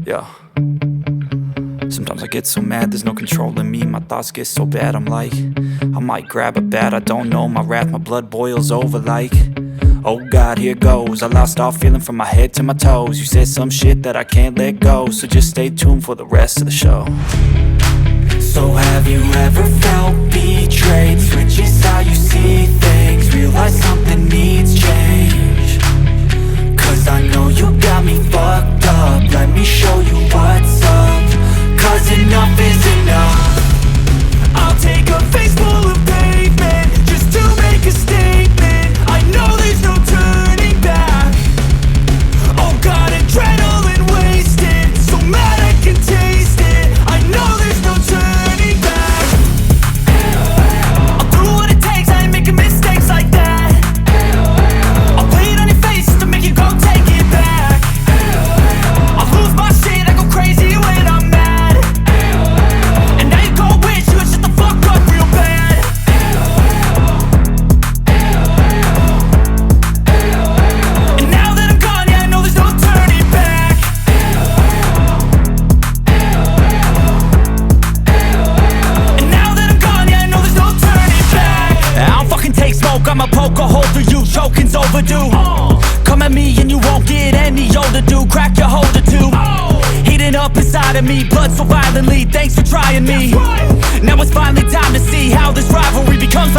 Yeah. Sometimes I get so mad, there's no controlling me. My thoughts get so bad, I'm like, I might grab a bat, I don't know. My wrath, my blood boils over like, oh God, here goes. I lost all feeling from my head to my toes. You said some shit that I can't let go, so just stay tuned for the rest of the show. So have you ever felt betrayed? Switches how you see things, realize something needs change. Cause I know you got me fucked up, let me show you what's up. Cause enough is enough. I'll take a face full of pavement just to make a statement. I know there's no turning back. Oh God, adrenaline wasted, so mad I can taste it. I know there's no turning back. I'll do what it takes, I ain't making mistakes like that. I'll play it on your face to make you go take it back. I'll lose my shit, I go crazy when I'm mad. And now you go wish you would shut the fuck up real bad. And now that I'm gone, yeah, I know there's no turning back. And now that I'm gone, yeah, I know there's no turning back. I don't fucking take smoke, I'ma poke a hole through you, choking's overdue. Come at me and you won't get any older, dude. Crack your holder too. Heating up inside of me, blood so violently, thanks for trying me. Now it's finally time to see how this rivalry becomes